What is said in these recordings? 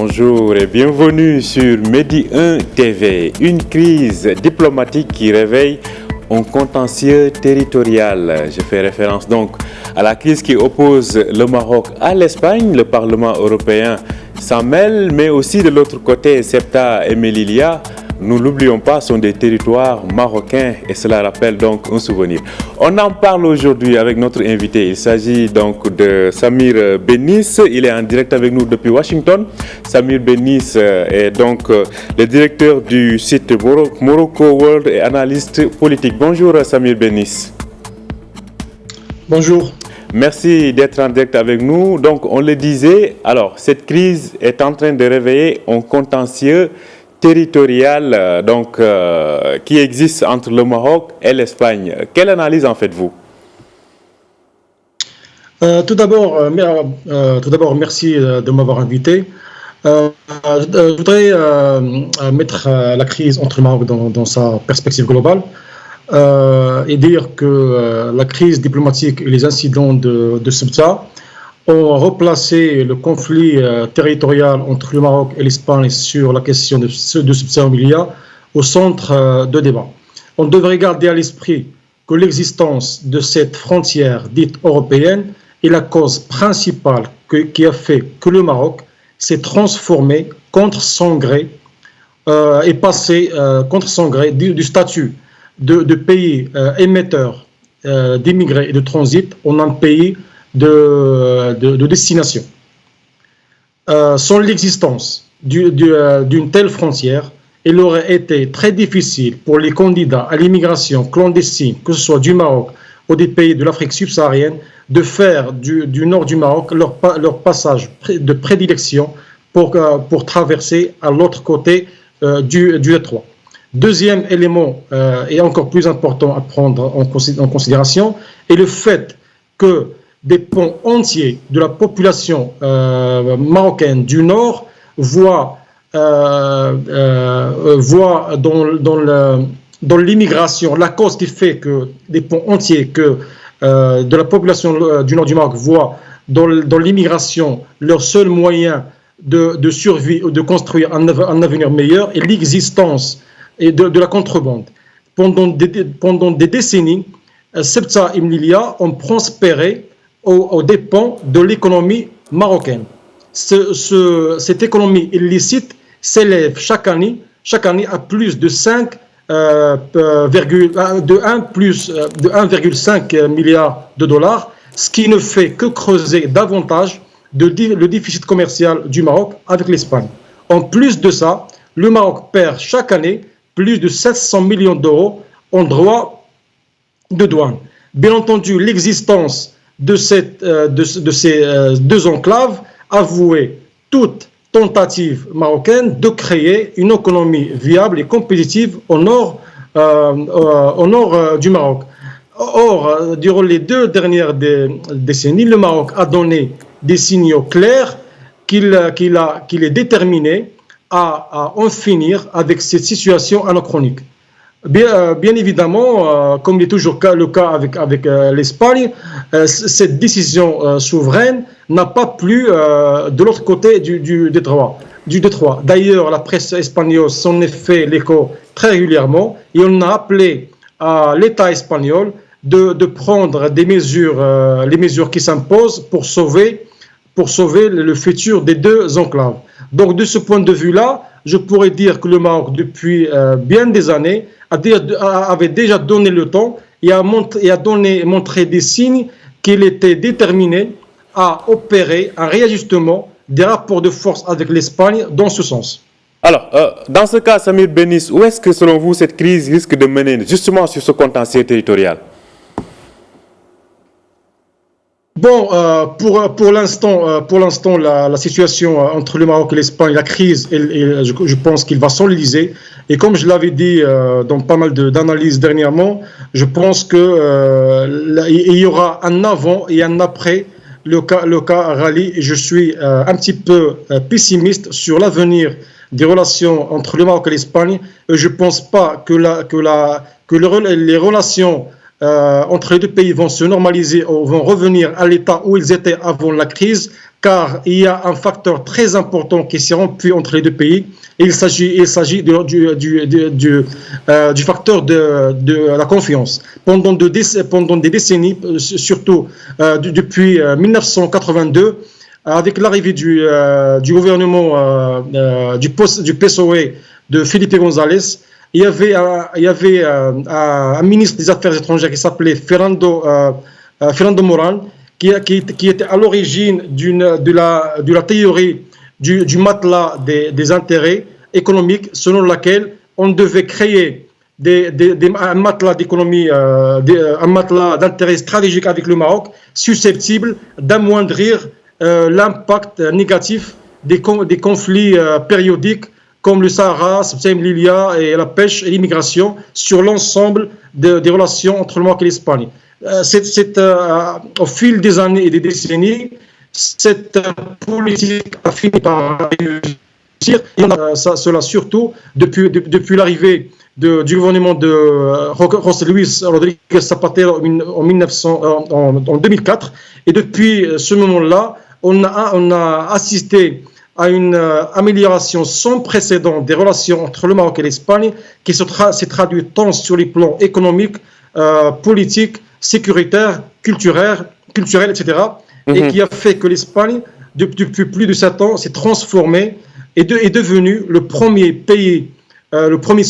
bonjour et bienvenue sur Medi 1 TV. Une crise diplomatique qui réveille un contentieux territorial. Je fais référence donc à la crise qui oppose le Maroc à l'Espagne. Le Parlement européen s'en mêle, mais aussi de l'autre côté, Ceuta et Melilla, nous l'oublions pas, sont des territoires marocains et cela rappelle donc un souvenir. On en parle aujourd'hui avec notre invité. Il s'agit donc de Samir Bennis. Il est en direct avec nous depuis Washington. Samir Bennis est donc le directeur du site Morocco World et analyste politique. Bonjour Samir Bennis. Bonjour. Merci d'être en direct avec nous. Donc on le disait, alors cette crise est en train de réveiller un contentieux territorial qui existe entre le Maroc et l'Espagne. Quelle analyse en faites-vous? Tout d'abord, merci de m'avoir invité. Je voudrais mettre la crise entre le Maroc dans sa perspective globale et dire que la crise diplomatique et les incidents de Ceuta ont replacé le conflit territorial entre le Maroc et l'Espagne sur la question de Ceuta et Melilla au centre de débat. On devrait garder à l'esprit que l'existence de cette frontière dite européenne est la cause principale qui a fait que le Maroc s'est transformé contre son gré et passé contre son gré du statut de pays émetteur d'immigrés et de transit en un pays de destination. Sans l'existence d'une telle frontière, il aurait été très difficile pour les candidats à l'immigration clandestine, que ce soit du Maroc ou des pays de l'Afrique subsaharienne, de faire du nord du Maroc leur passage de prédilection pour traverser à l'autre côté du détroit. Deuxième élément, et encore plus important à prendre en considération, est le fait que des pans entiers de la population marocaine du Nord voient dans l'immigration la cause qui fait que des pans entiers de la population du Nord du Maroc voient dans l'immigration leur seul moyen de survie ou de construire un avenir meilleur et l'existence de la contrebande. Pendant des décennies, Ceuta et Melilla ont prospéré aux dépens de l'économie marocaine. Cette économie illicite s'élève chaque année à plus de 1,5 milliard de dollars, ce qui ne fait que creuser davantage le déficit commercial du Maroc avec l'Espagne. En plus de ça, le Maroc perd chaque année plus de 700 millions d'euros en droits de douane. Bien entendu, l'existence de ces deux enclaves avouait toute tentative marocaine de créer une économie viable et compétitive au nord du Maroc. Or, durant les 2 dernières décennies, le Maroc a donné des signaux clairs qu'il est déterminé à en finir avec cette situation anachronique. Bien évidemment, comme il est toujours le cas avec l'Espagne, cette décision souveraine n'a pas plu de l'autre côté du détroit. D'ailleurs, la presse espagnole s'en est fait l'écho très régulièrement et on a appelé à l'État espagnol de prendre les mesures qui s'imposent pour sauver le futur des deux enclaves. Donc, de ce point de vue-là, je pourrais dire que le Maroc, depuis bien des années, avait déjà donné le temps et a montré des signes qu'il était déterminé à opérer un réajustement des rapports de force avec l'Espagne dans ce sens. Alors, dans ce cas, Samir Bennis, où est-ce que selon vous cette crise risque de mener justement sur ce contentieux territorial? Bon, pour l'instant, la situation entre le Maroc et l'Espagne, la crise, je pense qu'il va s'enliser. Et comme je l'avais dit dans pas mal d'analyses dernièrement, je pense qu'il y aura un avant et un après le cas Rallye. Et je suis un petit peu pessimiste sur l'avenir des relations entre le Maroc et l'Espagne. Je ne pense pas que les relations entre les deux pays vont se normaliser ou vont revenir à l'état où ils étaient avant la crise, car il y a un facteur très important qui s'est rompu entre les deux pays. Il s'agit du facteur de la confiance. Pendant des décennies, surtout depuis 1982, avec l'arrivée du gouvernement du PSOE de Felipe González, il y avait un ministre des Affaires étrangères qui s'appelait Fernando Moran, qui était à l'origine de la théorie du matelas des intérêts économiques, selon laquelle on devait créer un matelas d'économie, un matelas d'intérêts stratégiques avec le Maroc, susceptible d'amoindrir l'impact négatif des conflits périodiques comme le Sahara, Lilia et la pêche et l'immigration sur l'ensemble des relations entre le Maroc et l'Espagne. Au fil des années et des décennies, cette politique a fini par réussir. Cela surtout depuis l'arrivée du gouvernement de José Luis Rodríguez Zapatero en 2004. Et depuis ce moment-là, on a assisté à une amélioration sans précédent des relations entre le Maroc et l'Espagne, qui s'est traduite tant sur les plans économiques, politiques, sécuritaires, culturels, etc. Et qui a fait que l'Espagne, depuis plus de 7 ans, s'est transformée et est devenue le premier pays, le premier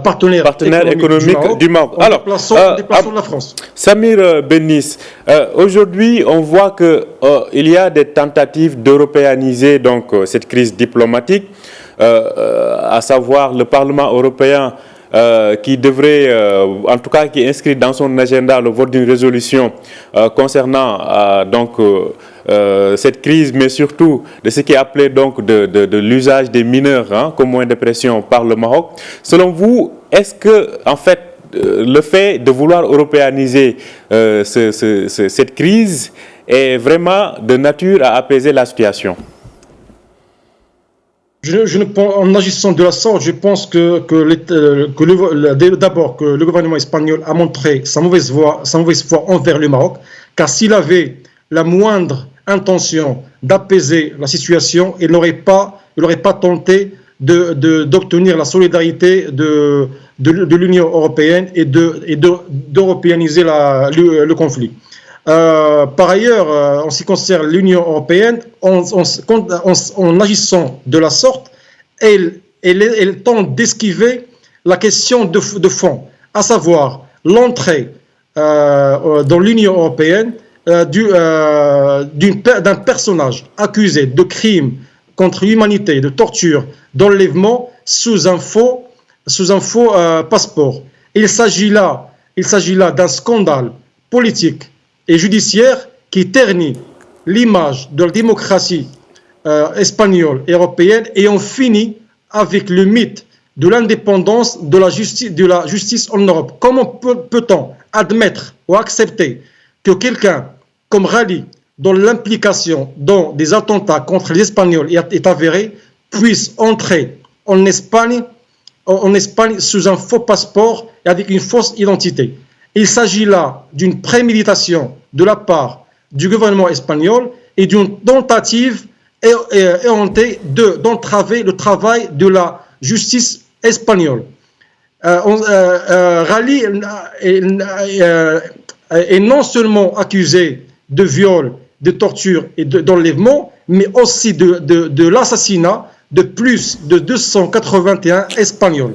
partenaire économique du Maroc, en déplaçant la France. Samir Bennis, aujourd'hui, on voit qu'il y a des tentatives d'européaniser cette crise diplomatique, à savoir le Parlement européen qui devrait, en tout cas qui inscrit dans son agenda le vote d'une résolution concernant cette crise, mais surtout de ce qui est appelé de l'usage des mineurs comme moyen de pression par le Maroc. Selon vous, est-ce que en fait le fait de vouloir européaniser cette crise est vraiment de nature à apaiser la situation? En agissant de la sorte, je pense que d'abord que le gouvernement espagnol a montré sa mauvaise foi envers le Maroc, car s'il avait la moindre intention d'apaiser la situation, il n'aurait pas tenté d'obtenir la solidarité de l'Union européenne et d'européaniser le conflit. Par ailleurs, en ce qui concerne l'Union européenne, en agissant de la sorte, elle tente d'esquiver la question de fond, à savoir l'entrée dans l'Union européenne d'un personnage accusé de crimes contre l'humanité, de torture, d'enlèvement sous un faux passeport. Il s'agit là d'un scandale politique et judiciaire qui ternit l'image de la démocratie espagnole et européenne, et on finit avec le mythe de l'indépendance de la justice en Europe. Comment peut-on admettre ou accepter que quelqu'un comme Rally, dont l'implication dans des attentats contre les Espagnols est avérée, puisse entrer en Espagne sous un faux passeport et avec une fausse identité? Il s'agit là d'une préméditation de la part du gouvernement espagnol et d'une tentative orientée d'entraver le travail de la justice espagnole. Rally est non seulement accusé de viol, de torture et d'enlèvement, mais aussi de l'assassinat de plus de 281 Espagnols.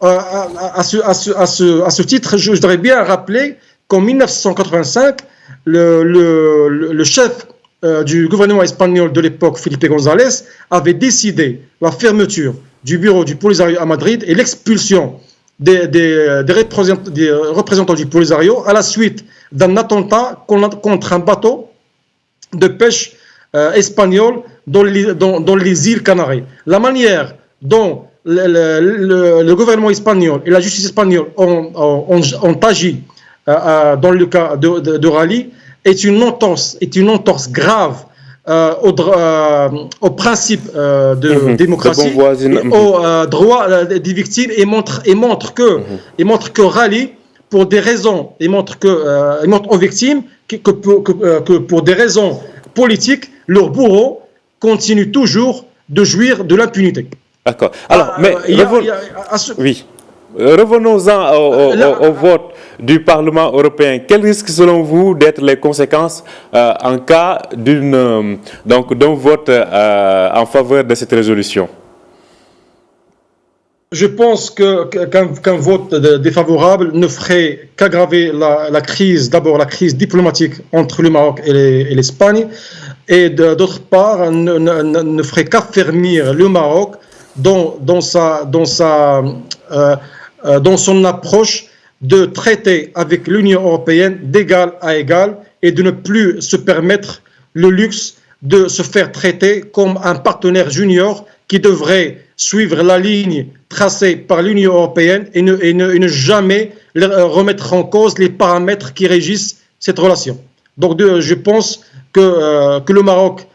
À ce titre, je voudrais bien rappeler qu'en 1985, le chef du gouvernement espagnol de l'époque, Felipe González, avait décidé la fermeture du bureau du Polisario à Madrid et l'expulsion des représentants du Polisario à la suite d'un attentat contre un bateau de pêche espagnol dans les îles Canaries. La manière dont le gouvernement espagnol et la justice espagnole ont agi dans le cas de Rally est une entorse grave au principe de démocratie et aux droits des victimes, et montre que Rally pour des raisons, ils montrent aux victimes que pour des raisons politiques, leurs bourreaux continuent toujours de jouir de l'impunité. D'accord. Alors, mais oui. Revenons-en au vote du Parlement européen. Quel risque, selon vous, d'être les conséquences en cas d'un vote en faveur de cette résolution? Je pense qu'un vote défavorable ne ferait qu'aggraver la crise, d'abord la crise diplomatique entre le Maroc et l'Espagne, et d'autre part ne ferait qu'affermir le Maroc dans son approche de traiter avec l'Union européenne d'égal à égal et de ne plus se permettre le luxe de se faire traiter comme un partenaire junior qui devrait suivre la ligne tracée par l'Union européenne et ne jamais remettre en cause les paramètres qui régissent cette relation. Donc je pense que le Maroc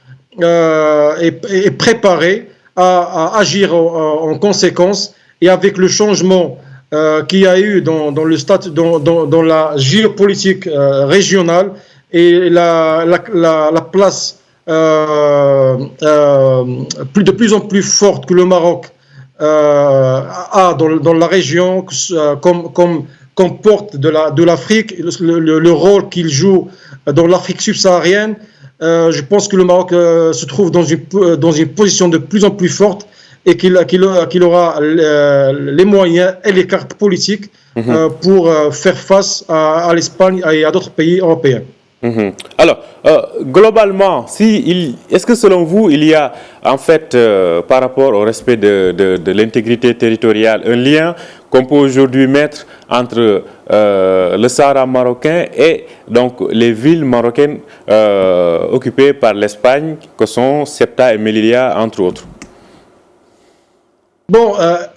est préparé à agir en conséquence, et avec le changement qu'il y a eu dans la géopolitique régionale et la place de plus en plus forte que le Maroc a dans la région, comme porte de l'Afrique, le rôle qu'il joue dans l'Afrique subsaharienne, je pense que le Maroc se trouve dans une position de plus en plus forte, et qu'il aura les moyens et les cartes politiques pour faire face à l'Espagne et à d'autres pays européens. Alors, globalement, est-ce que selon vous, il y a en fait, par rapport au respect de l'intégrité territoriale, un lien qu'on peut aujourd'hui mettre entre le Sahara marocain et donc les villes marocaines occupées par l'Espagne, que sont Ceuta et Melilla, entre autres? Bon,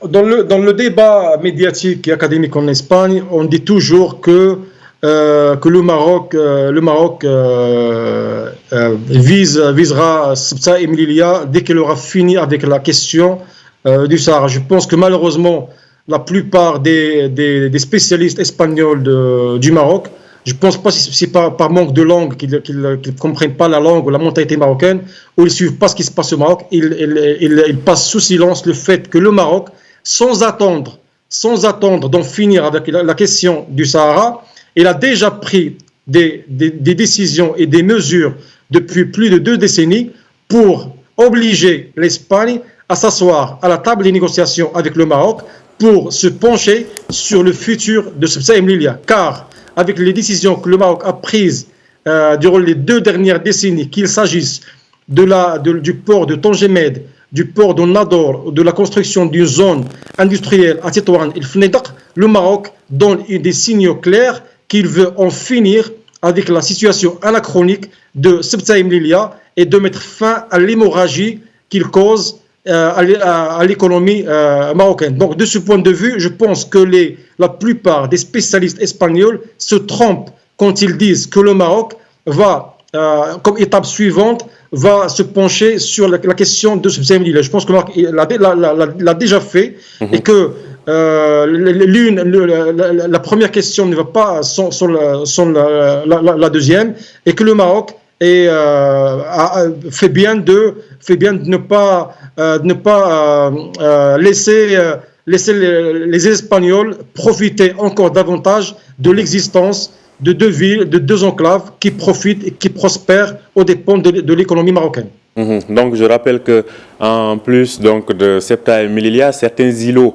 dans le débat médiatique et académique en Espagne, on dit toujours que le Maroc visera Ceuta et Melilla dès qu'il aura fini avec la question du Sahara. Je pense que malheureusement, la plupart des spécialistes espagnols du Maroc, je ne pense pas si c'est par manque de langue qu'ils ne comprennent pas la langue ou la mentalité marocaine, ou ils ne suivent pas ce qui se passe au Maroc. Ils passent sous silence le fait que le Maroc, sans attendre d'en finir avec la question du Sahara, il a déjà pris des décisions et des mesures depuis plus de 2 décennies pour obliger l'Espagne à s'asseoir à la table des négociations avec le Maroc pour se pencher sur le futur de Ceuta et Melilla. Car avec les décisions que le Maroc a prises durant les 2 dernières décennies, qu'il s'agisse du port de Tangemed, du port de Nador, de la construction d'une zone industrielle à Tétouan et Fnedaq, le Maroc donne des signaux clairs qu'il veut en finir avec la situation anachronique de Ceuta et Melilla et de mettre fin à l'hémorragie qu'il cause à l'économie marocaine. Donc, de ce point de vue, je pense que la plupart des spécialistes espagnols se trompent quand ils disent que le Maroc va, comme étape suivante, va se pencher sur la question de Ceuta et Melilla. Je pense que le Maroc l'a déjà fait et que la première question ne va pas sans la deuxième, et que le Maroc fait bien de ne pas laisser les Espagnols profiter encore davantage de l'existence de 2 villes, de 2 enclaves qui profitent et qui prospèrent aux dépens de l'économie marocaine. Donc je rappelle que en plus donc de Ceuta et Melilla, certains îlots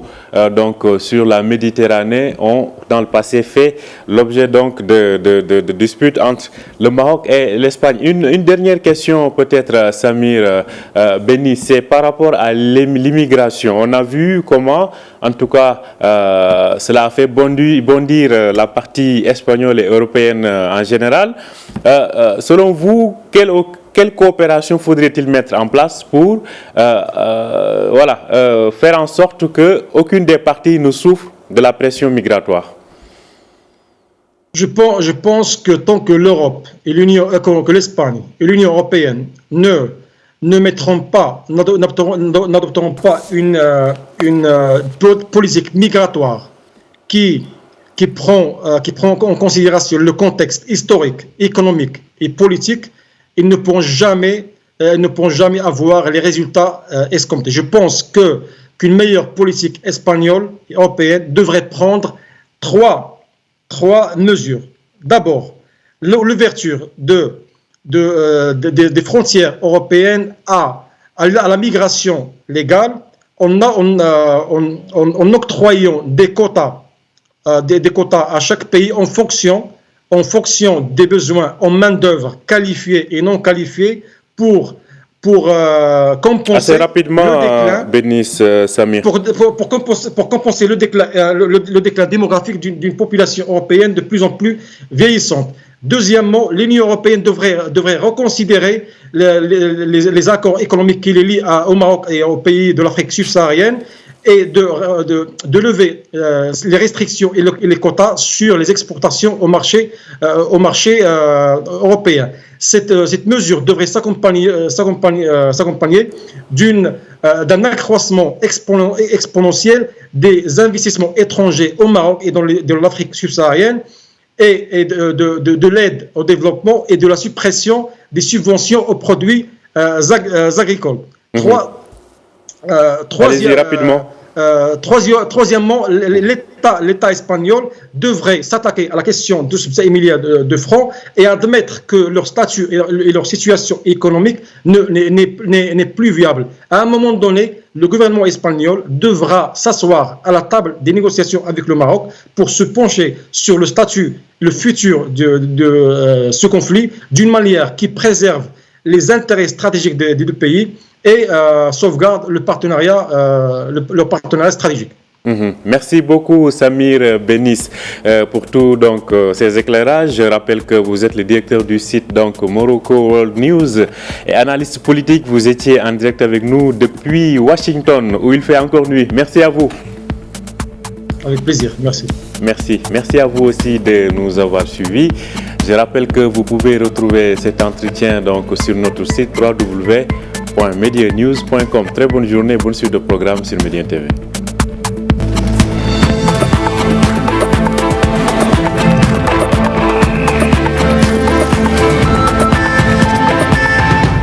sur la Méditerranée ont dans le passé fait l'objet donc de disputes entre le Maroc et l'Espagne. Une dernière question peut-être, Samir Benny, c'est par rapport à l'immigration. On a vu comment, en tout cas, cela a fait bondir la partie espagnole et européenne en général. Selon vous, quelle coopération faudrait-il mettre en place pour faire en sorte qu'aucune des parties ne souffre de la pression migratoire? Je pense que tant que l'Europe et que l'Espagne et l'Union européenne n'adopteront pas une politique migratoire qui qui prend en considération le contexte historique, économique et politique, ils ne pourront jamais avoir les résultats escomptés. Je pense qu'une meilleure politique espagnole et européenne devrait prendre trois mesures. D'abord, l'ouverture des frontières européennes à la migration légale en octroyant des quotas à chaque pays en fonction des besoins en main-d'œuvre qualifiée et non qualifiée pour compenser assez rapidement, le déclin, Bénis Samir. pour compenser le déclin démographique d'une population européenne de plus en plus vieillissante. Deuxièmement, l'Union européenne devrait reconsidérer les accords économiques qui les lient au Maroc et aux pays de l'Afrique subsaharienne et de lever les restrictions et les quotas sur les exportations au marché européen. Cette mesure devrait s'accompagner d'un accroissement exponentiel des investissements étrangers au Maroc et dans l'Afrique subsaharienne et de l'aide au développement et de la suppression des subventions aux produits agricoles. Troisièmement, l'État espagnol devrait s'attaquer à la question de ce milliard de francs et admettre que leur statut et leur situation économique n'est plus viable. À un moment donné, le gouvernement espagnol devra s'asseoir à la table des négociations avec le Maroc pour se pencher sur le statut, le futur de ce conflit d'une manière qui préserve les intérêts stratégiques des deux pays et sauvegarde le partenariat stratégique. Merci beaucoup Samir Bénis pour tous ces éclairages. Je rappelle que vous êtes le directeur du site Morocco World News et analyste politique. Vous étiez en direct avec nous depuis Washington où il fait encore nuit. Merci à vous. Avec plaisir, merci. Merci à vous aussi de nous avoir suivis. Je rappelle que vous pouvez retrouver cet entretien sur notre site www.medianews.com. Très bonne journée, bonne suite de programme sur Médien TV.